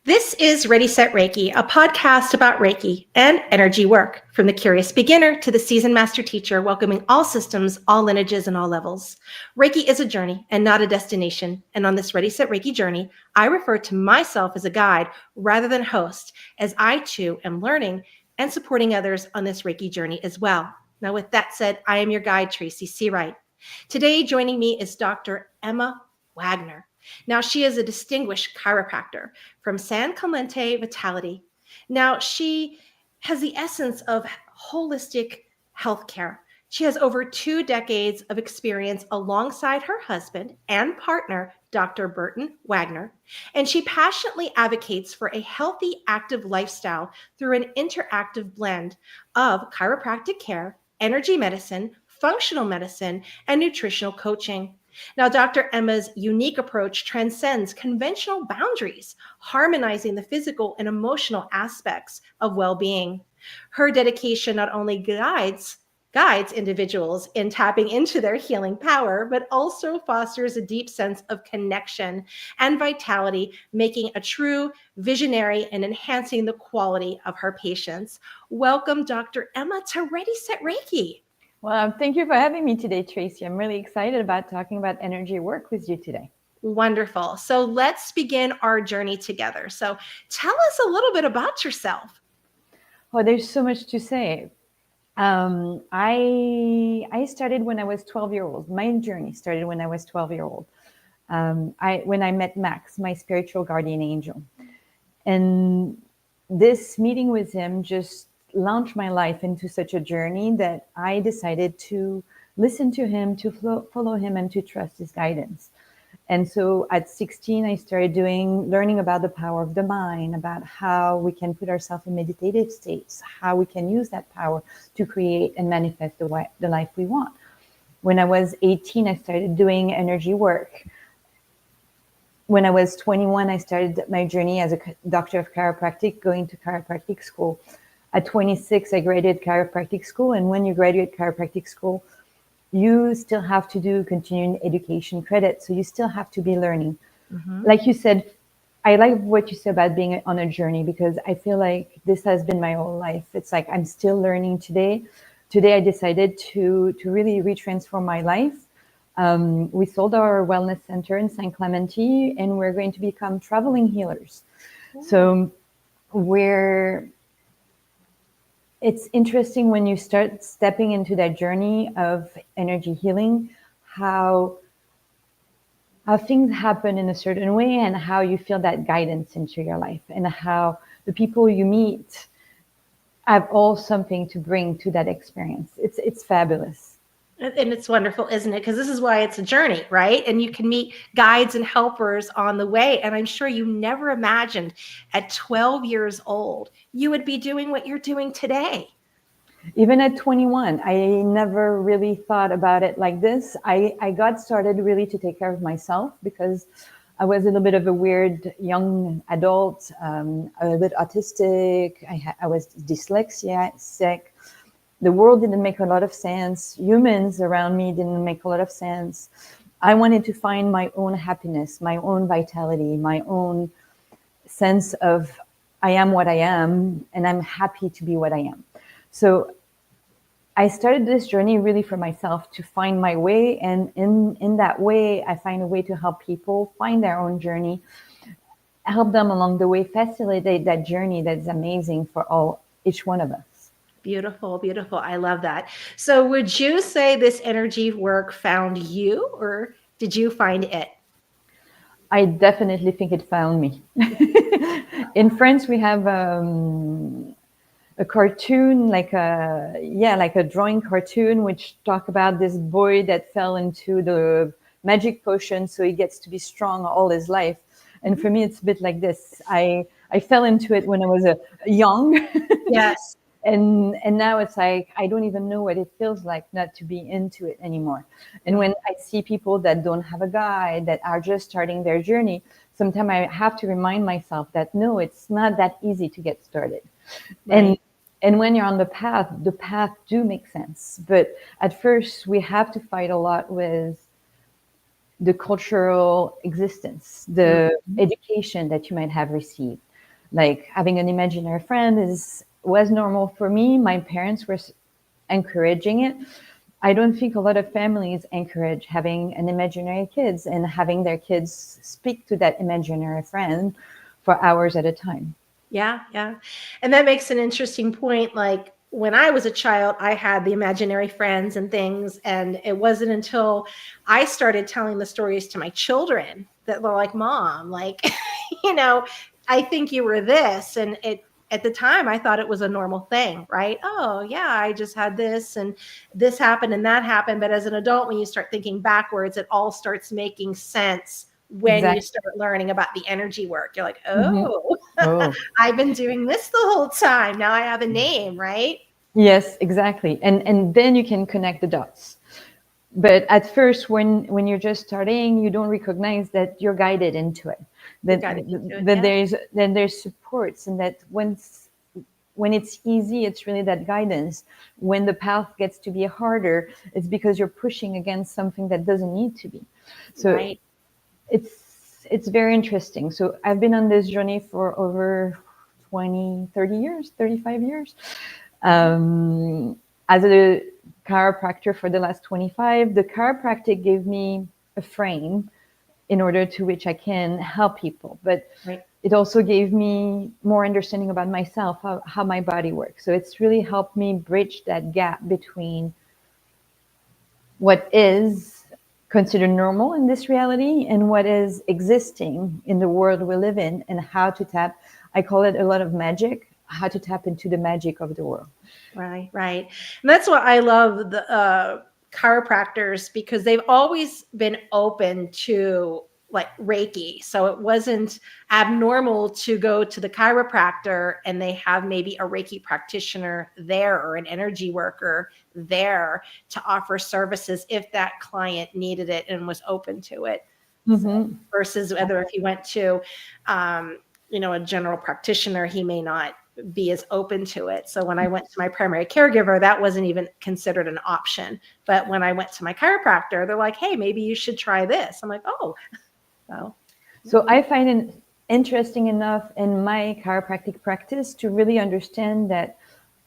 This is Ready, Set, Reiki, a podcast about Reiki and energy work, from the curious beginner to the seasoned master teacher, welcoming all systems, all lineages, and all levels. Reiki is a journey and not a destination. And on this Ready, Set, Reiki journey, I refer to myself as a guide rather than host, as I too am learning and supporting others on this Reiki journey as well. Now, with that said, I am your guide, Tracy C. Wright. Today, joining me is Dr. Emma Watgner. Now, she is a distinguished chiropractor from San Clemente Vitality. Now, she has the essence of holistic healthcare. She has over 2 decades of experience alongside her husband and partner, Dr. Burton Wagner, and she passionately advocates for a healthy, active lifestyle through an interactive blend of chiropractic care, energy medicine, functional medicine, and nutritional coaching. Now, Dr. Emma's unique approach transcends conventional boundaries, harmonizing the physical and emotional aspects of well-being. Her dedication not only guides individuals in tapping into their healing power, but also fosters a deep sense of connection and vitality, making a true visionary and enhancing the quality of her patients. Welcome, Dr. Emma, to Ready, Set, Reiki. Well, thank you for having me today, Tracy. I'm really excited about talking about energy work with you today. Wonderful. So let's begin our journey together. So tell us a little bit about yourself. Well, there's so much to say. I started when I was 12 years old. My journey started when I was 12 years old. When I met Max, my spiritual guardian angel. And this meeting with him just launched my life into such a journey that I decided to listen to him, to follow him, and to trust his guidance. And so at 16, I started learning about the power of the mind, about how we can put ourselves in meditative states, how we can use that power to create and manifest the life we want. When I was 18, I started doing energy work. When I was 21, I started my journey as a doctor of chiropractic, going to chiropractic school. At 26, I graduated chiropractic school. And when you graduate chiropractic school, you still have to do continuing education credit. So you still have to be learning. Mm-hmm. Like you said, I like what you said about being on a journey, because I feel like this has been my whole life. It's like I'm still learning today. Today, I decided to really retransform my life. We sold our wellness center in San Clemente, and we're going to become traveling healers. Mm-hmm. So it's interesting when you start stepping into that journey of energy healing, how things happen in a certain way, and how you feel that guidance into your life, and how the people you meet have all something to bring to that experience. It's fabulous. And it's wonderful, isn't it? Because this is why it's a journey, right? And you can meet guides and helpers on the way. And I'm sure you never imagined at 12 years old, you would be doing what you're doing today. Even at 21, I never really thought about it like this. I got started really to take care of myself, because I was a little bit of a weird young adult, a little bit autistic. I was dyslexic. The world didn't make a lot of sense. Humans around me didn't make a lot of sense. I wanted to find my own happiness, my own vitality, my own sense of I am what I am, and I'm happy to be what I am. So I started this journey really for myself, to find my way. And in that way, I find a way to help people find their own journey, help them along the way, facilitate that journey that's amazing for each one of us. Beautiful, beautiful. I love that. So would you say this energy work found you, or did you find it? I definitely think it found me. In France, we have a cartoon, like a drawing cartoon, which talk about this boy that fell into the magic potion, so he gets to be strong all his life. And for me, it's a bit like this. I fell into it when I was young. Yes. And now it's like, I don't even know what it feels like not to be into it anymore. And when I see people that don't have a guide, that are just starting their journey, sometimes I have to remind myself that no, it's not that easy to get started. Right. And when you're on the path do make sense. But at first, we have to fight a lot with the cultural existence, the education that you might have received. Like having an imaginary friend was normal for me. My parents were encouraging it. I don't think a lot of families encourage having an imaginary kids and having their kids speak to that imaginary friend for hours at a time. Yeah, yeah. And that makes an interesting point. Like when I was a child, I had the imaginary friends and things. And it wasn't until I started telling the stories to my children that they're like, Mom, like, I think you were this. And at the time, I thought it was a normal thing, right? Oh, yeah, I just had this and this happened and that happened. But as an adult, when you start thinking backwards, it all starts making sense when you Exactly. start learning about the energy work. You're like, Mm-hmm. oh, Oh, I've been doing this the whole time. Now I have a name, right? yes, exactly. And then you can connect the dots. But at first, when you're just starting, you don't recognize that you're guided into it. You That got to into it. that Yeah. there's supports, and that when it's easy, it's really that guidance. When the path gets to be harder, it's because you're pushing against something that doesn't need to be. So Right. it's very interesting. So I've been on this journey for over 20, 30 years, 35 years. As a chiropractor for the last 25, the chiropractic gave me a frame in order to which I can help people. But Right. it also gave me more understanding about myself, how my body works. So it's really helped me bridge that gap between what is considered normal in this reality and what is existing in the world we live in, and how to tap, I call it a lot of magic, how to tap into the magic of the world. Right. Right. And that's what I love the chiropractors, because they've always been open to like Reiki. So it wasn't abnormal to go to the chiropractor and they have maybe a Reiki practitioner there or an energy worker there to offer services if that client needed it and was open to it. So, Mm-hmm. versus whether if you went to, a general practitioner, he may not be as open to it. So when I went to my primary caregiver, that wasn't even considered an option. But when I went to my chiropractor, they're like, hey, maybe you should try this. I'm like, oh, so. So I find it interesting enough in my chiropractic practice to really understand that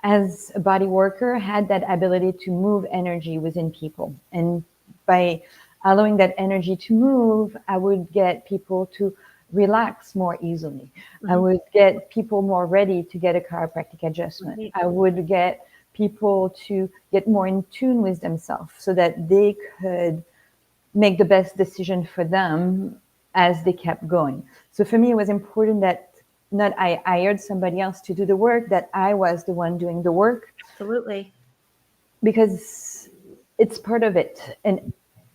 as a body worker, I had that ability to move energy within people. And by allowing that energy to move, I would get people to relax more easily. I would get people more ready to get a chiropractic adjustment. Right. I would get people to get more in tune with themselves so that they could make the best decision for them as they kept going. So for me, it was important that not I hired somebody else to do the work, that I was the one doing the work, Absolutely. because it's part of it. And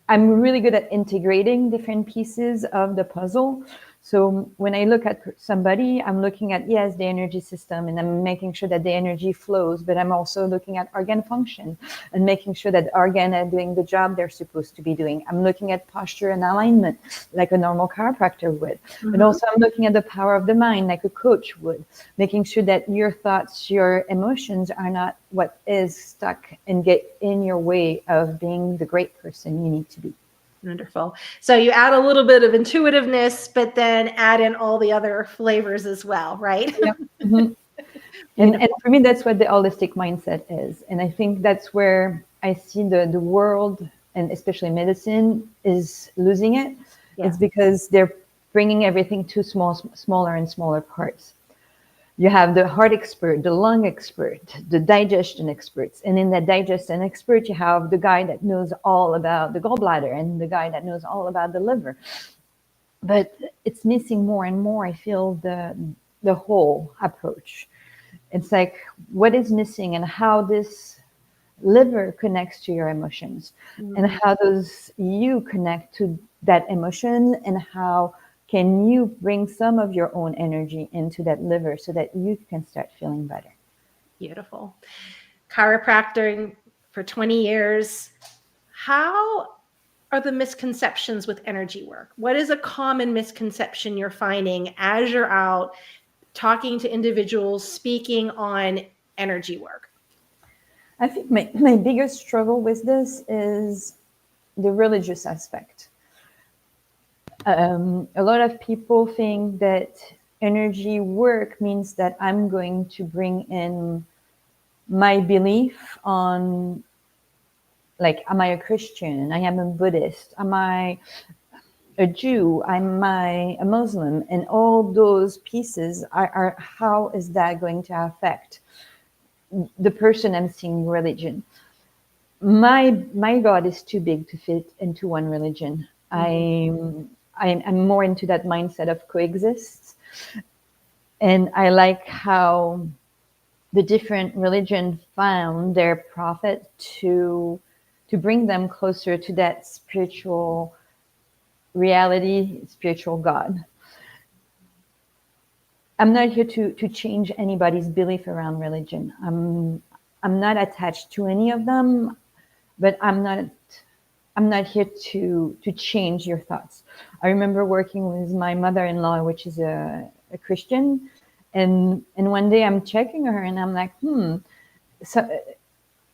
I'm really good at integrating different pieces of the puzzle. So when I look at somebody, I'm looking at, yes, the energy system, and I'm making sure that the energy flows, but I'm also looking at organ function and making sure that organ are doing the job they're supposed to be doing. I'm looking at posture and alignment like a normal chiropractor would. But also I'm looking at the power of the mind like a coach would, making sure that your thoughts, your emotions are not what is stuck and get in your way of being the great person you need to be. Wonderful. So you add a little bit of intuitiveness, but then add in all the other flavors as well, right? Yeah. Mm-hmm. And for me, that's what the holistic mindset is. And I think that's where I see the world, and especially medicine, is losing it. Yeah. It's because they're bringing everything to smaller and smaller parts. You have the heart expert, the lung expert, the digestion experts. And in that digestion expert, you have the guy that knows all about the gallbladder and the guy that knows all about the liver. But it's missing more and more, I feel, the whole approach. It's like, what is missing and how this liver connects to your emotions, and how does you connect to that emotion, and how can you bring some of your own energy into that liver so that you can start feeling better. Beautiful. Chiropractic for 20 years. How are the misconceptions with energy work? What is a common misconception you're finding as you're out talking to individuals, speaking on energy work? I think my biggest struggle with this is the religious aspect. A lot of people think that energy work means that I'm going to bring in my belief on, like, am I a Christian? I am a Buddhist. Am I a Jew? Am I a Muslim? And all those pieces are how is that going to affect the person I'm seeing religion? My God is too big to fit into one religion. I'm more into that mindset of coexist. And I like how the different religions found their prophet to bring them closer to that spiritual reality, spiritual God. I'm not here to change anybody's belief around religion. I'm not attached to any of them, but I'm not here to change your thoughts. I remember working with my mother-in-law, which is a Christian, and one day I'm checking her and I'm like, so,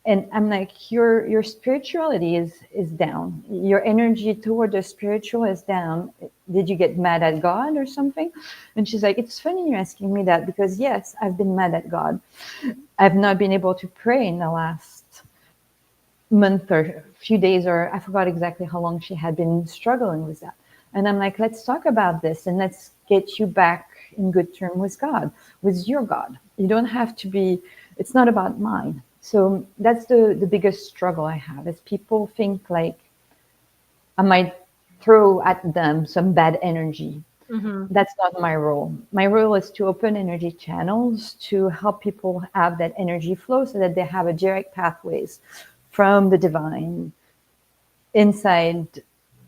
and I'm like, your spirituality is down. Your energy toward the spiritual is down. Did you get mad at God or something? And she's like, it's funny you're asking me that, because yes, I've been mad at God. I've not been able to pray in the last month or a few days, or I forgot exactly how long she had been struggling with that. And I'm like, let's talk about this and let's get you back in good term with God, with your God. You don't have to be, it's not about mine. So that's the biggest struggle I have, is people think like I might throw at them some bad energy. That's not my role. My role is to open energy channels to help people have that energy flow so that they have a direct pathways from the divine inside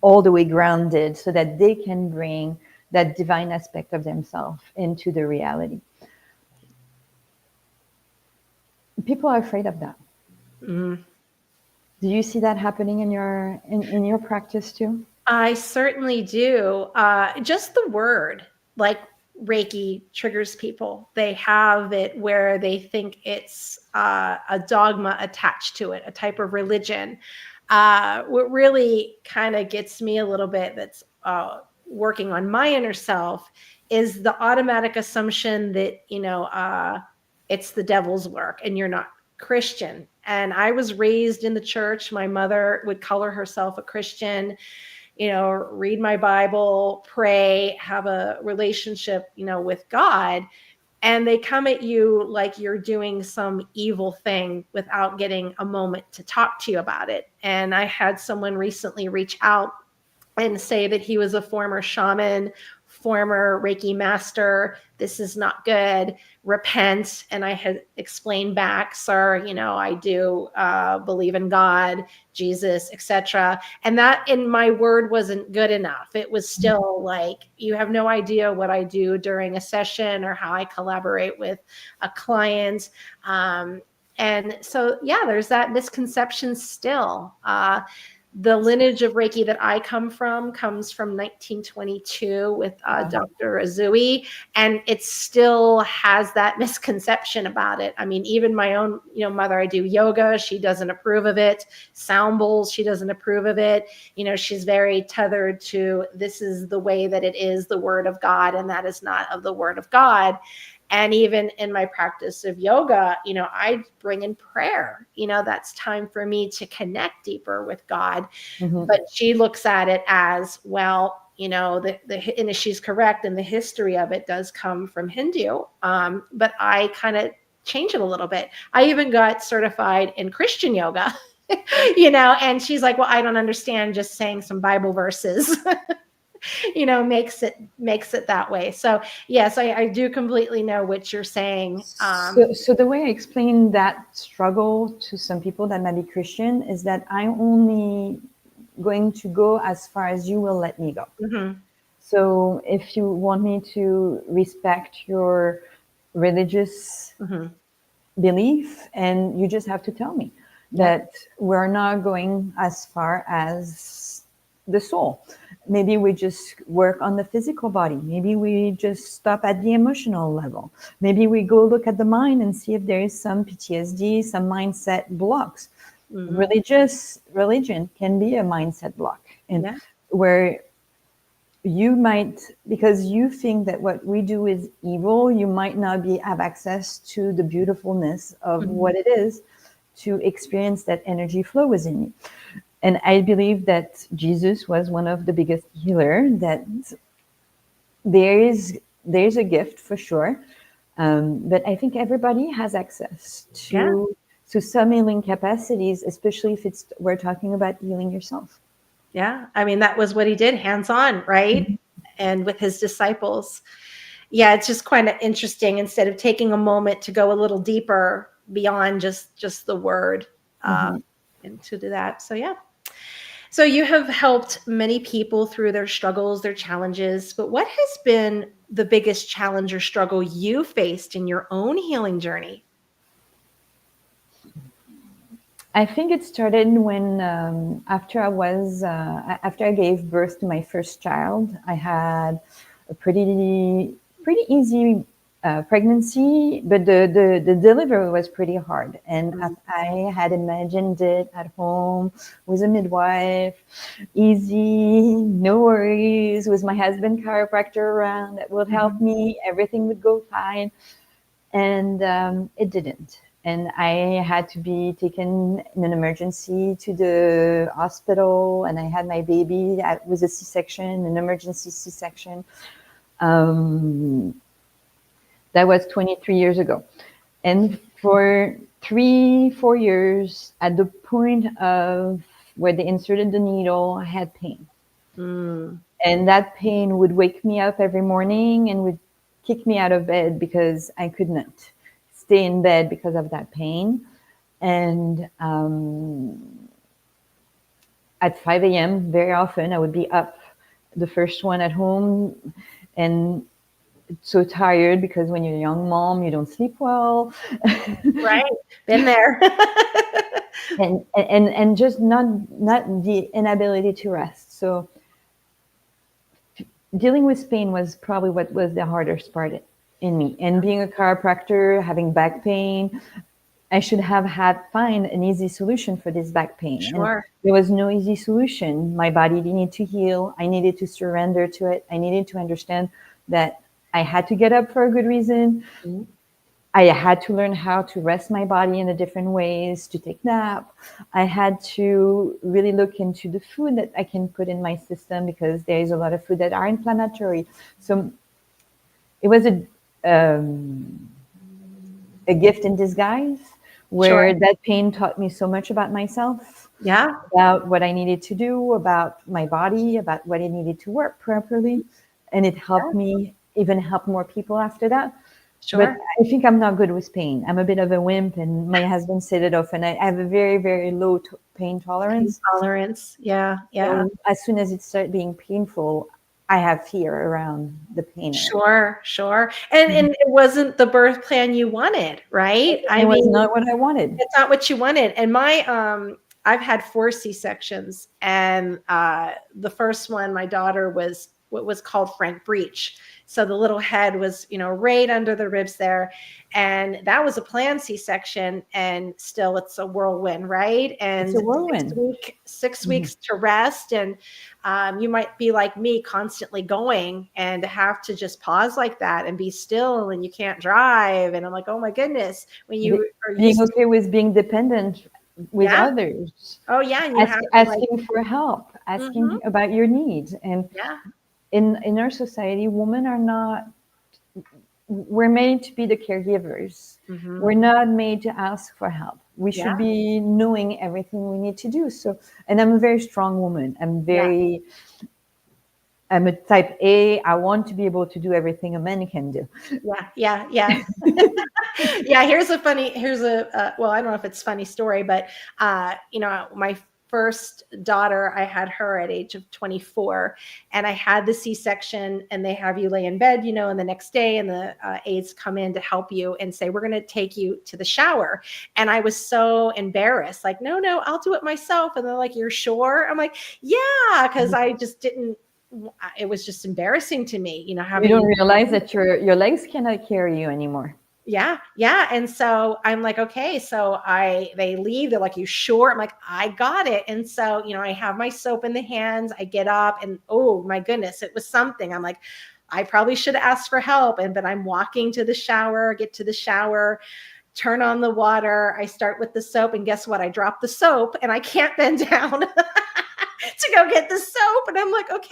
all the way grounded, so that they can bring that divine aspect of themselves into the reality. People are afraid of that. Do you see that happening in your practice too? I certainly do. Just the word, like Reiki, triggers people. They have it where they think it's a dogma attached to it, a type of religion. What really kind of gets me a little bit, that's working on my inner self, is the automatic assumption that, it's the devil's work and you're not Christian. And I was raised in the church. My mother would color herself a Christian, read my Bible, pray, have a relationship, with God. And they come at you like you're doing some evil thing without getting a moment to talk to you about it. And I had someone recently reach out and say that he was a former shaman, former Reiki master. This is not good. Repent. And I had explained back, sir, I do believe in God, Jesus, etc. And that, in my word, wasn't good enough. It was still like, you have no idea what I do during a session or how I collaborate with a client. And so, yeah, there's that misconception still. The lineage of Reiki that I come from comes from 1922 with Dr. Azui, and it still has that misconception about it. I mean, even my own, mother, I do yoga. She doesn't approve of it. Sound bowls, she doesn't approve of it. She's very tethered to, this is the way that it is, the word of God, and that is not of the word of God. And even in my practice of yoga, I bring in prayer. That's time for me to connect deeper with God. But she looks at it as, well, and she's correct, and the history of it does come from Hindu. But I kind of change it a little bit. I even got certified in Christian yoga, and she's like, well, I don't understand just saying some Bible verses. Makes it that way. So yes, I do completely know what you're saying. So the way I explain that struggle to some people that might be Christian is that I'm only going to go as far as you will let me go. So if you want me to respect your religious belief, and you just have to tell me that we're not going as far as the soul. Maybe we just work on the physical body. Maybe we just stop at the emotional level. Maybe we go look at the mind and see if there is some PTSD, some mindset blocks. Religion can be a mindset block, and where you might, because you think that what we do is evil, you might not have access to the beautifulness of what it is to experience that energy flow within you. And I believe that Jesus was one of the biggest healer, that there's a gift for sure. But I think everybody has access Yeah. to some healing capacities, especially if we're talking about healing yourself. Yeah. I mean, that was what he did, hands-on, right? And with his disciples. Yeah, it's just kind of interesting, instead of taking a moment to go a little deeper beyond just the word, and to do that. So yeah. So you have helped many people through their struggles, their challenges, but what has been the biggest challenge or struggle you faced in your own healing journey? I think it started when after I gave birth to my first child. I had a pretty easy pregnancy, but the delivery was pretty hard. And I had imagined it at home with a midwife, easy, no worries, with my husband chiropractor around that would help me. Everything would go fine. And it didn't. And I had to be taken in an emergency to the hospital, and I had my baby with a C-section, an emergency C-section. That was 23 years ago. And for 3-4 years, at the point of where they inserted the needle, I had pain. And that pain would wake me up every morning and would kick me out of bed because I could not stay in bed because of that pain. And at 5 a.m., very often, I would be up, the first one at home, and so tired because when you're a young mom, you don't sleep well. Right. Been there. and just not the inability to rest. So dealing with pain was probably what was the hardest part in me. And being a chiropractor, having back pain, I should have find an easy solution for this back pain. Sure. And there was no easy solution. My body needed to heal. I needed to surrender to it. I needed to understand that I had to get up for a good reason. I had to learn how to rest my body in a different ways, to take nap. I had to really look into the food that I can put in my system, because there is a lot of food that are inflammatory. So it was a gift in disguise, where that pain taught me so much about myself, about what I needed to do, about my body, about what it needed to work properly. And it helped me even help more people after that. But I think I'm not good with pain. I'm a bit of a wimp, and my husband said it often. I have a very, very low pain tolerance. Yeah. So as soon as it started being painful, I have fear around the pain. Sure. And it wasn't the birth plan you wanted, right? It was not what I wanted. It's not what you wanted. And I've had 4 C-sections, and the first one, my daughter, was what was called frank breech. So the little head was, right under the ribs there. And that was a planned C-section, and still it's a whirlwind, right? And it's a whirlwind. 6 weeks to rest. And you might be like me, constantly going, and to have to just pause like that and be still, and you can't drive. And I'm like, oh my goodness, when you are being okay with being dependent with others. Oh yeah. And you asking for help, asking about your needs. And in our society, women are not, we're made to be the caregivers. We're not made to ask for help. We should be knowing everything we need to do. So, and I'm a very strong woman. I'm a type A. I want to be able to do everything a man can do. Yeah. Yeah. Here's a well, I don't know if it's a funny story, but my first daughter, I had her at age of 24, and I had the C-section, and they have you lay in bed, and the next day, and the aides come in to help you and say, we're going to take you to the shower. And I was so embarrassed, like, no, I'll do it myself. And they're like, you're sure? I'm like, yeah, because I just didn't. It was just embarrassing to me, having. You don't realize that your legs cannot carry you anymore. Yeah, yeah. And so I'm like, okay. So they leave. They're like, you sure? I'm like, I got it. And so, I have my soap in the hands. I get up and oh my goodness, it was something. I'm like, I probably should have asked for help. But I'm walking to the shower, get to the shower, turn on the water. I start with the soap, and guess what? I drop the soap and I can't bend down to go get the soap. And I'm like, okay,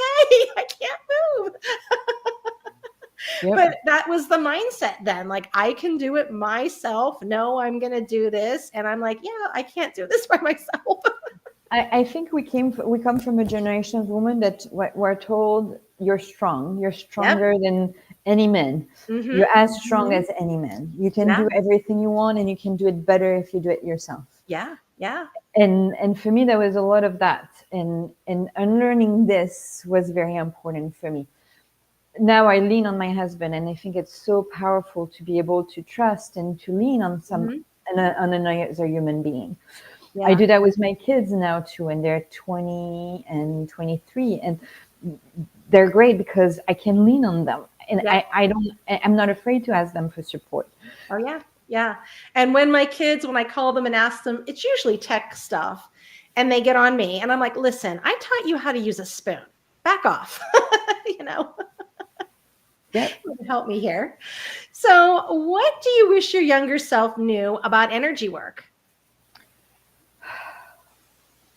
I can't move. Yep. But that was the mindset then. Like, I can do it myself. No, I'm going to do this. And I'm like, yeah, I can't do this by myself. I think we come from a generation of women that were told you're strong. You're stronger than any man. Mm-hmm. You're as strong as any man. You can Yeah. do everything you want, and you can do it better if you do it yourself. Yeah. Yeah. And for me, there was a lot of that. And unlearning this was very important for me. Now I lean on my husband, and I think it's so powerful to be able to trust and to lean on on another human being. Yeah. I do that with my kids now too, and they're 20 and 23, and they're great because I can lean on them, and Yeah. I'm not afraid to ask them for support. Oh yeah. Yeah. And when I call them and ask them, it's usually tech stuff, and they get on me, and I'm like, listen, I taught you how to use a spoon. Back off. Yeah. Help me here. So what do you wish your younger self knew about energy work?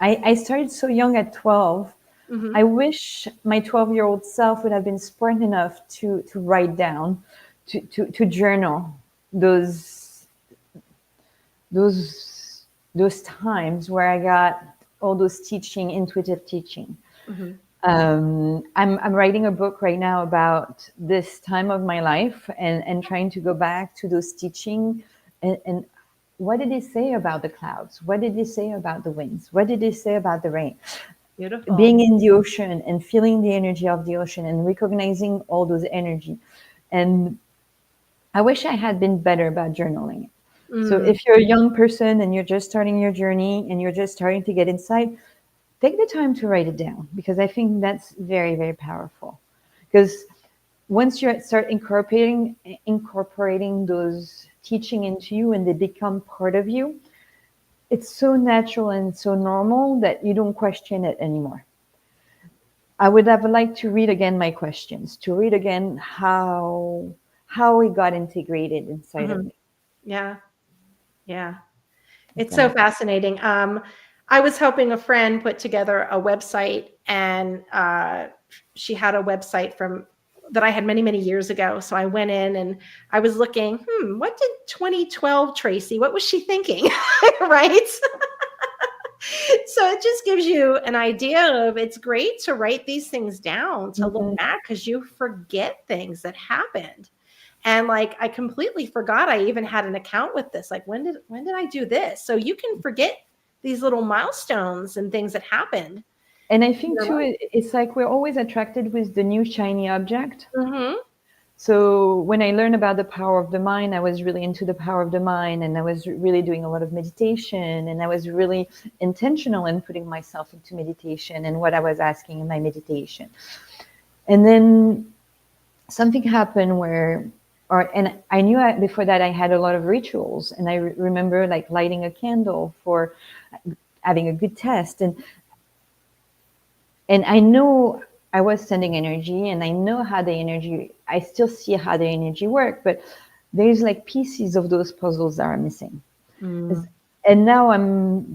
I started so young at 12. Mm-hmm. I wish my 12-year-old self would have been smart enough to write down, to journal those times where I got all those intuitive teaching. Mm-hmm. I'm writing a book right now about this time of my life and trying to go back to those teaching and what did he say about the clouds? What did he say about the winds? What did he say about the rain? Beautiful. Being in the ocean and feeling the energy of the ocean and recognizing all those energy. And I wish I had been better about journaling. So if you're a young person and you're just starting your journey and you're just starting to get insight, take the time to write it down, because I think that's very, very powerful. Because once you start incorporating those teaching into you and they become part of you, it's so natural and so normal that you don't question it anymore. I would have liked to read again my questions, to read again how it got integrated inside of me. Yeah. Yeah. It's so fascinating. I was helping a friend put together a website, and she had a website that I had many, many years ago. So I went in and I was looking, what did 2012 Tracy, what was she thinking? Right? So it just gives you an idea of, it's great to write these things down, to look back, because you forget things that happened. And like, I completely forgot I even had an account with this. Like, when did I do this? So you can forget these little milestones and things that happened. And I think too, it's like we're always attracted with the new shiny object. Mm-hmm. So when I learned about the power of the mind, I was really into the power of the mind, and I was really doing a lot of meditation, and I was really intentional in putting myself into meditation and what I was asking in my meditation. And then something happened and I knew before that I had a lot of rituals, and I remember like lighting a candle for having a good test, and I know I was sending energy, and I know I still see how the energy work, but there's like pieces of those puzzles that are missing. And now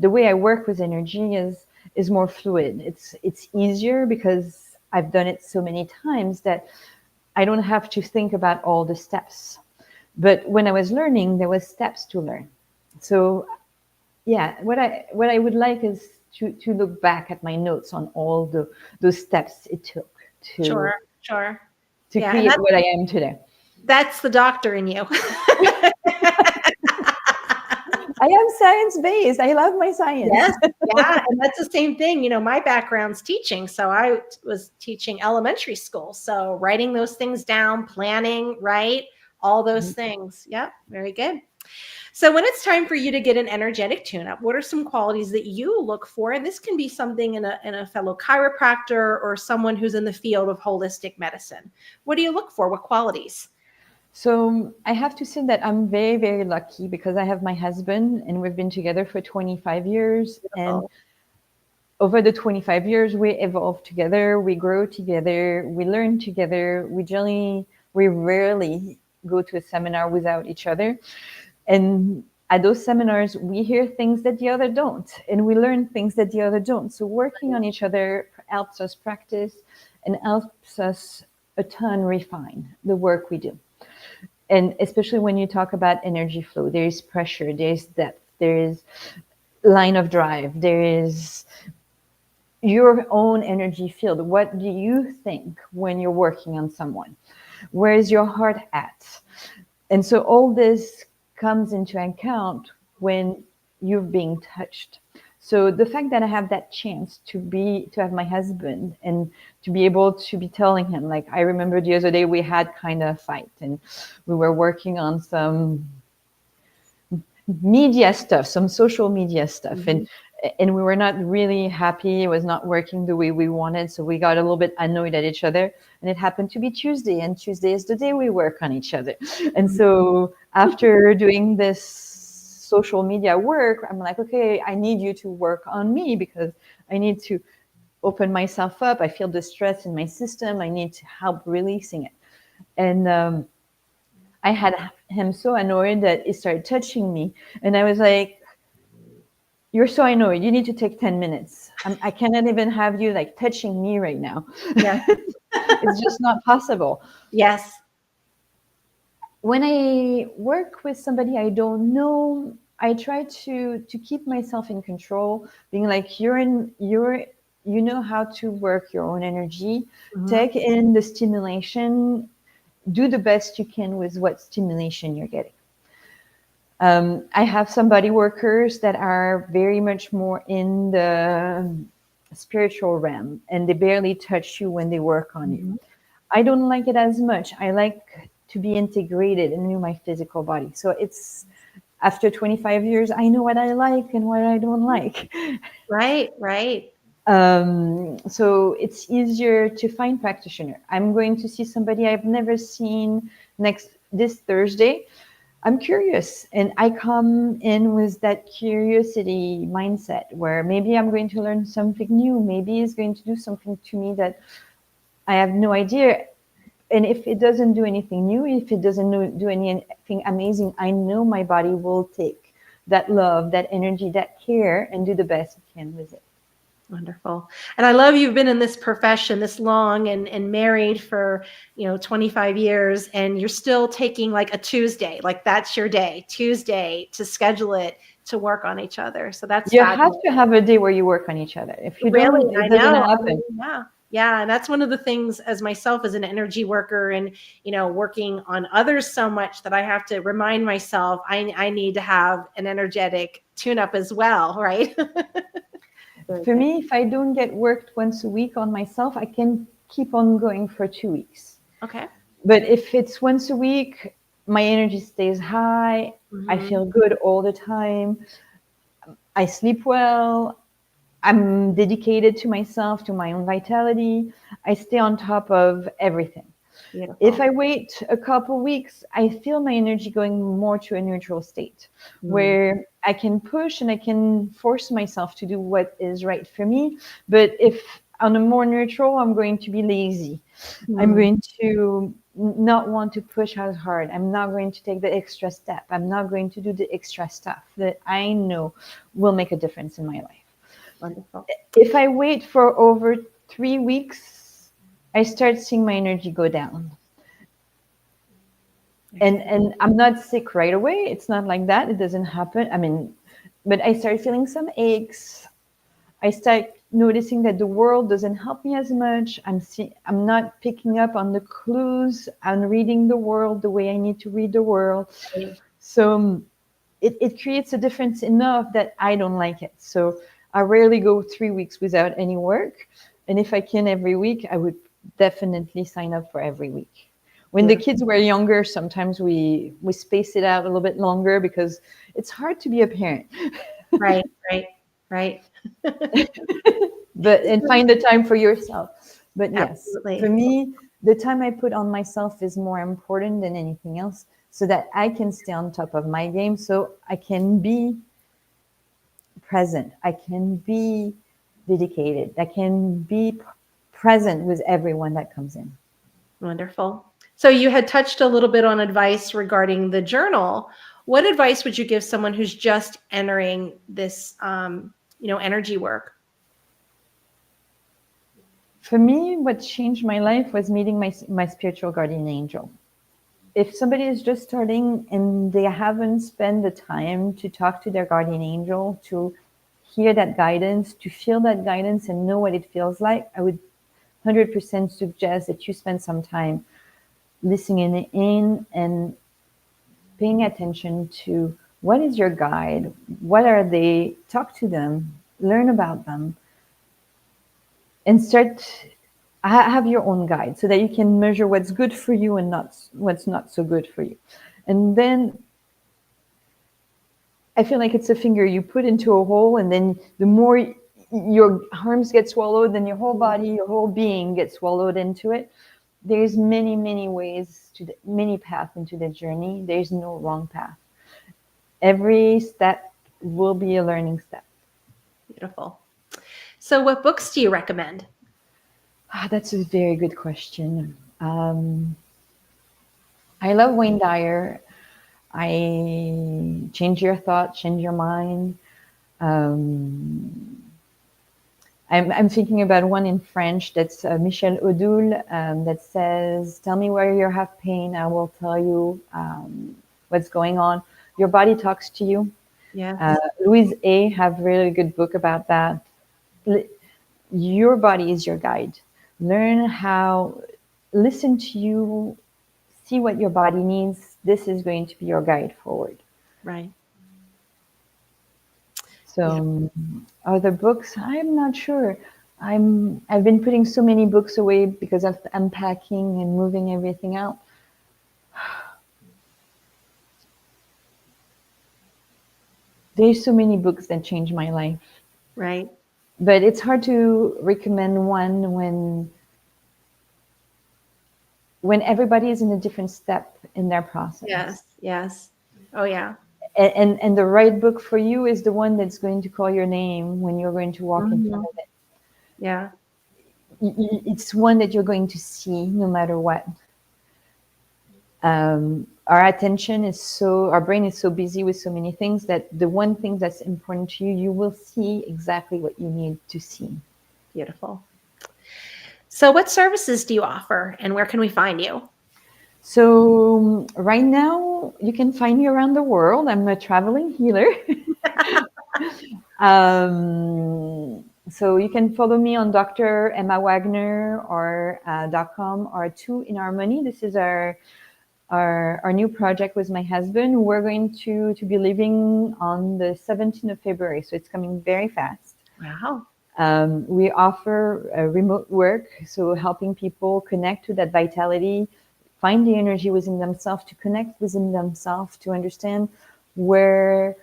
the way I work with energy is more fluid. It's easier because I've done it so many times that I don't have to think about all the steps. But when I was learning, there was steps to learn. So yeah, what I would like is to look back at my notes on all those steps it took to create what I am today. That's the doctor in you. I am science-based. I love my science. Yes, yeah, and that's the same thing. My background's teaching, so I was teaching elementary school. So writing those things down, planning, right? All those things. Yep, very good. So when it's time for you to get an energetic tune-up, what are some qualities that you look for? And this can be something in a fellow chiropractor or someone who's in the field of holistic medicine. What do you look for? What qualities? So I have to say that I'm very, very lucky because I have my husband and we've been together for 25 years. And Beautiful. over the 25 years, we evolve together, we grow together, we learn together. We rarely go to a seminar without each other. And at those seminars, we hear things that the other don't, and we learn things that the other don't. So working on each other helps us practice and helps us a ton refine the work we do. And especially when you talk about energy flow, there is pressure, there is depth, there is line of drive, there is your own energy field. What do you think when you're working on someone? Where is your heart at? And so all this comes into account when you're being touched. So the fact that I have that chance to have my husband and to be able to be telling him, like, I remember the other day we had kind of a fight and we were working on some media stuff, some social media stuff. Mm-hmm. And we were not really happy. It was not working the way we wanted. So we got a little bit annoyed at each other. And it happened to be Tuesday. And Tuesday is the day we work on each other. And so after doing this social media work, I'm like, okay, I need you to work on me because I need to open myself up. I feel the stress in my system. I need to help releasing it. And I had him so annoyed that he started touching me. And I was like, you're so annoyed. You need to take 10 minutes. I cannot even have you like touching me right now. Yeah. It's just not possible. Yes. When I work with somebody I don't know, I try to keep myself in control, being like, you know how to work your own energy, Mm-hmm. take in the stimulation, do the best you can with what stimulation you're getting. I have some body workers that are very much more in the spiritual realm and they barely touch you when they work on Mm-hmm. you. I don't like it as much. I like to be integrated into my physical body. So it's after 25 years, I know what I like and what I don't like. Right, right. So it's easier to find practitioner. I'm going to see somebody I've never seen this Thursday. I'm curious and I come in with that curiosity mindset where maybe I'm going to learn something new. Maybe it's going to do something to me that I have no idea. And if it doesn't do anything new, if it doesn't do anything amazing, I know my body will take that love, that energy, that care and do the best it can with it. Wonderful. And I love you've been in this profession this long and married for, 25 years and you're still taking like a Tuesday, like that's your day, Tuesday to schedule it to work on each other. So that's You have fabulous. to have a day where you work on each other. If you Really, don't, I it doesn't know. happen. Yeah. Yeah. And that's one of the things as myself as an energy worker and, working on others so much that I have to remind myself I need to have an energetic tune up as well. Right. For me, if I don't get worked once a week on myself, I can keep on going for 2 weeks. Okay. But if it's once a week, my energy stays high. Mm-hmm. I feel good all the time. I sleep well. I'm dedicated to myself, to my own vitality. I stay on top of everything. Beautiful. If I wait a couple weeks, I feel my energy going more to a neutral state where I can push and I can force myself to do what is right for me. But if on a more neutral, I'm going to be lazy. I'm going to not want to push as hard. I'm not going to take the extra step. I'm not going to do the extra stuff that I know will make a difference in my life. Wonderful. If I wait for over 3 weeks, I start seeing my energy go down. And I'm not sick right away. It's not like that. It doesn't happen. But I start feeling some aches. I start noticing that the world doesn't help me as much. I'm not picking up on the clues and reading the world the way I need to read the world. Right. So it creates a difference enough that I don't like it. So I rarely go 3 weeks without any work. And if I can every week, I would definitely sign up for every week. When the kids were younger, sometimes we space it out a little bit longer because it's hard to be a parent. Right. And find the time for yourself. But yes, Absolutely. for me, the time I put on myself is more important than anything else, so that I can stay on top of my game, so I can be present, I can be dedicated, I can be present with everyone that comes in. Wonderful. So you had touched a little bit on advice regarding the journal. What advice would you give someone who's just entering this, energy work? For me, what changed my life was meeting my spiritual guardian angel. If somebody is just starting and they haven't spent the time to talk to their guardian angel, to hear that guidance, to feel that guidance and know what it feels like, I would 100% suggest that you spend some time listening in and paying attention to what is your guide, what are they, talk to them, learn about them, and have your own guide so that you can measure what's good for you and what's not so good for you. And then I feel like it's a finger you put into a hole, and then the more your arms get swallowed, then your whole body, your whole being gets swallowed into it. There's many ways many paths into the journey. There's no wrong path. Every step will be a learning step. Beautiful. So what books do you recommend? That's a very good question. I love Wayne Dyer. Change Your Thoughts, Change Your Mind. I'm thinking about one in French that's Michel Odoul that says, "Tell me where you have pain, I will tell you what's going on." Your body talks to you. Yeah. Louise A. have really good book about that. Your body is your guide. Learn how, listen to you, see what your body needs. This is going to be your guide forward. Right. So other books, I'm not sure. I've been putting so many books away because of unpacking and moving everything out. There's so many books that changed my life. Right. But it's hard to recommend one when everybody is in a different step in their process. Yes. Oh, yeah. And the right book for you is the one that's going to call your name when you're going to walk in front of it. Yeah. It's one that you're going to see no matter what. Our brain is so busy with so many things that the one thing that's important to you, you will see exactly what you need to see. Beautiful. So what services do you offer and where can we find you? So right now you can find me around the world. I'm a traveling healer. So you can follow me on Dr Emma Watgner or .com or 2 in Harmony. This is our new project with my husband. We're going to be leaving on the 17th of February, so it's coming very fast. Wow. We offer remote work, so helping people connect to that vitality, find the energy within themselves, to connect within themselves, to understand where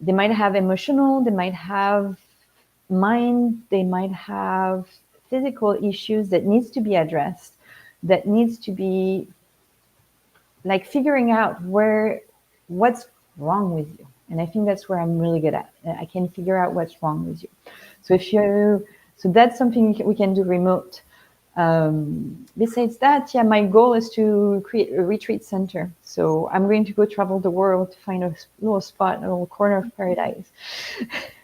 they might have emotional, they might have mind, they might have physical issues that needs to be addressed, that needs to be like figuring out what's wrong with you. And I think that's where I'm really good at. I can figure out what's wrong with you. So that's something we can do remote. Besides that, my goal is to create a retreat center. So I'm going to go travel the world to find a little spot, a little corner of paradise.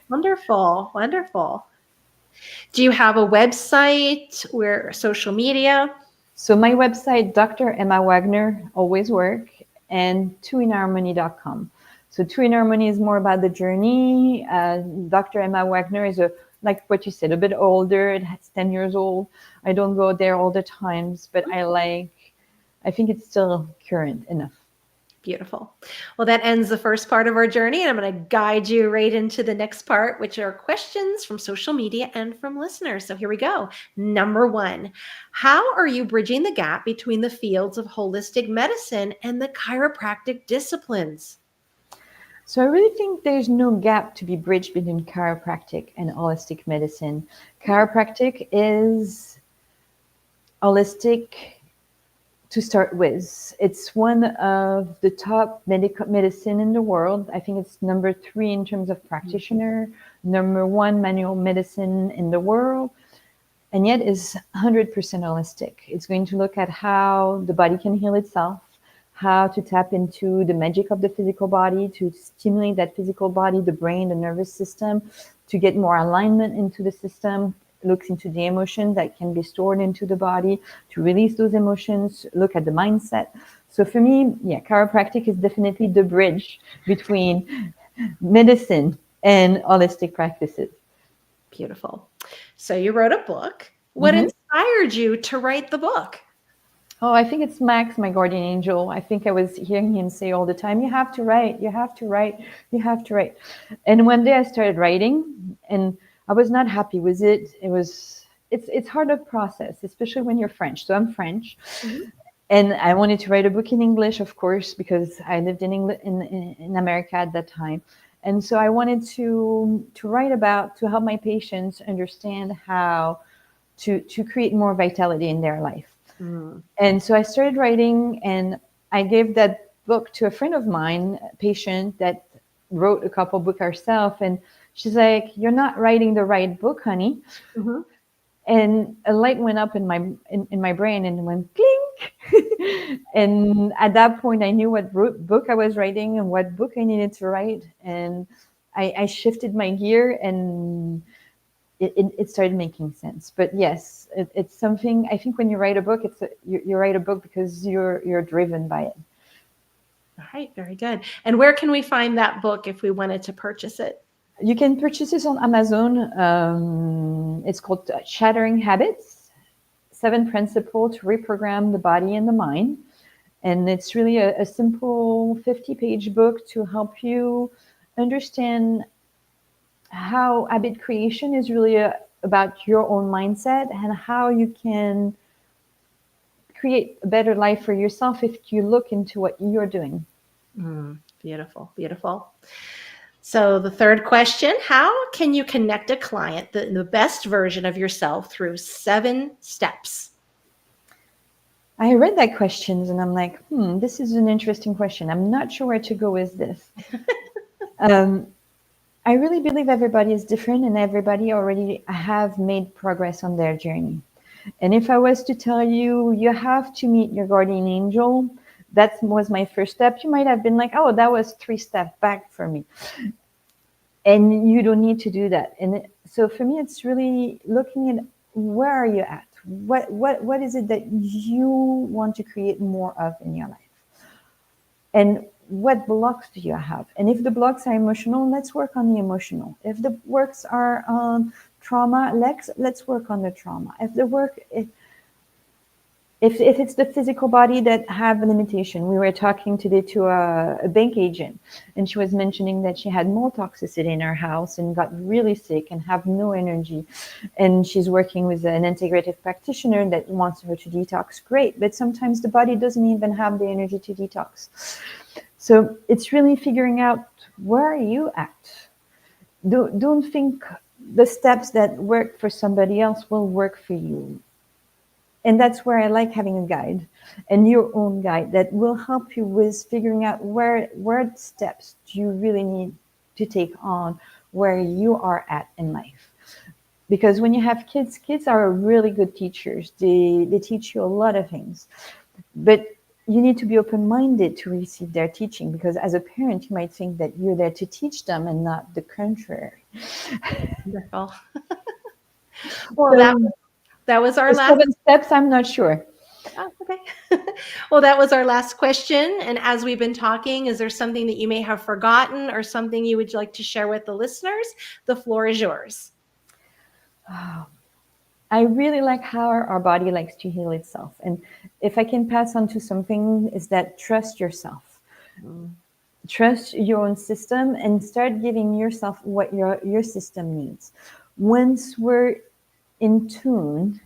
Wonderful. Do you have a website or social media? So my website, Dr Emma Watgner, always work, and 2inharmony.com. So 2 in Harmony is more about the journey. Dr Emma Watgner is like what you said, a bit older. It's 10 years old. I don't go there all the times, but I think it's still current enough. Beautiful. Well, that ends the first part of our journey, and I'm going to guide you right into the next part, which are questions from social media and from listeners. So here we go. Number 1, how are you bridging the gap between the fields of holistic medicine and the chiropractic disciplines? So I really think there's no gap to be bridged between chiropractic and holistic medicine. Chiropractic is holistic to start with. It's one of the top medicine in the world. I think it's number 3 in terms of practitioner, number 1 manual medicine in the world, and yet is 100% holistic. It's going to look at how the body can heal itself, how to tap into the magic of the physical body, to stimulate that physical body, the brain, the nervous system, to get more alignment into the system. Looks into the emotion that can be stored into the body, to release those emotions, look at the mindset. So for me, yeah, chiropractic is definitely the bridge between medicine and holistic practices. Beautiful. So you wrote a book. What inspired you to write the book? Oh, I think it's Max, my guardian angel. I think I was hearing him say all the time, you have to write, you have to write, you have to write. And one day I started writing, and I was not happy with it. It's hard to process, especially when you're French. So I'm French. And I wanted to write a book in English, of course, because I lived in America at that time. And so I wanted to write about, to help my patients understand how to create more vitality in their life. And so I started writing, and I gave that book to a friend of mine, a patient that wrote a couple books herself. And she's like, you're not writing the right book, honey. And a light went up in my brain and went clink. And at that point, I knew what book I was writing and what book I needed to write. And I shifted my gear, and it started making sense. But yes, it's something, I think when you write a book, you write a book because you're driven by it. All right, very good. And where can we find that book if we wanted to purchase it? You can purchase this on Amazon. It's called Shattering Habits, 7 Principles to Reprogram the Body and the Mind. And it's really a simple 50-page book to help you understand how habit creation is really about your own mindset, and how you can create a better life for yourself if you look into what you're doing. Beautiful, beautiful. So the third question, how can you connect a client, the best version of yourself, through 7 steps? I read that question and I'm like, this is an interesting question. I'm not sure where to go with this. I really believe everybody is different, and everybody already have made progress on their journey. And if I was to tell you, you have to meet your guardian angel, that was my first step, you might have been like, oh, that was 3 steps back for me. And you don't need to do that. And so for me, it's really looking at, where are you at? What is it that you want to create more of in your life? And what blocks do you have? And if the blocks are emotional, let's work on the emotional. If the works are trauma, let's work on the trauma. If it's the physical body that have a limitation. We were talking today to a bank agent, and she was mentioning that she had more toxicity in her house and got really sick and have no energy. And she's working with an integrative practitioner that wants her to detox. Great, but sometimes the body doesn't even have the energy to detox. So it's really figuring out, where are you at? Don't think the steps that work for somebody else will work for you. And that's where I like having a guide, and your own guide that will help you with figuring out where steps do you really need to take on where you are at in life. Because when you have kids are really good teachers. They teach you a lot of things. But you need to be open-minded to receive their teaching, because as a parent, you might think that you're there to teach them and not the contrary. Wonderful. Well, that was our last 7 steps. I'm not sure. Oh, okay. Well, that was our last question. And as we've been talking, is there something that you may have forgotten, or something you would like to share with the listeners? The floor is yours. Oh, I really like how our body likes to heal itself. And if I can pass on to something, is that trust yourself. Trust your own system, and start giving yourself what your system needs. Once we're in tune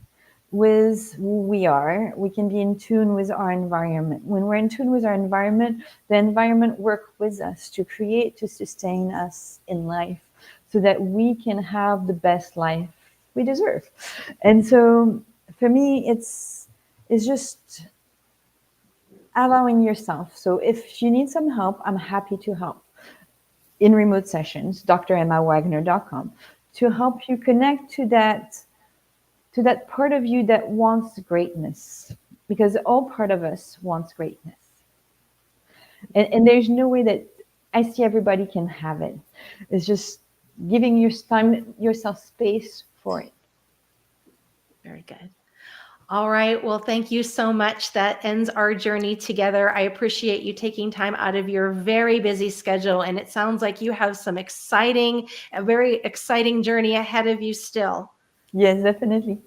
with who we are, we can be in tune with our environment. When we're in tune with our environment, the environment works with us to create, to sustain us in life, so that we can have the best life we deserve. And so for me, it's just allowing yourself. So if you need some help, I'm happy to help in remote sessions, dremmawagner.com, to help you connect to that part of you that wants greatness, because all part of us wants greatness. And there's no way that I see everybody can have it. It's just giving yourself space for it. Very good. All right. Well, thank you so much. That ends our journey together. I appreciate you taking time out of your very busy schedule. And it sounds like you have a very exciting journey ahead of you still. Yes, definitely.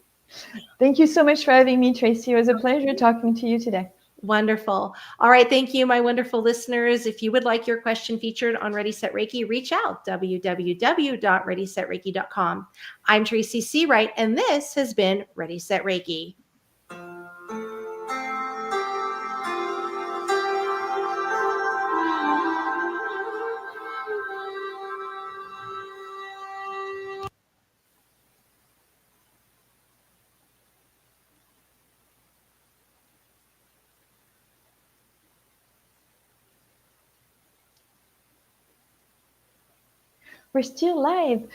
Thank you so much for having me, Tracy. It was a pleasure talking to you today. Wonderful. All right. Thank you, my wonderful listeners. If you would like your question featured on Ready, Set, Reiki, reach out, www.readysetreiki.com. I'm Tracy Seawright, and this has been Ready, Set, Reiki. We're still live.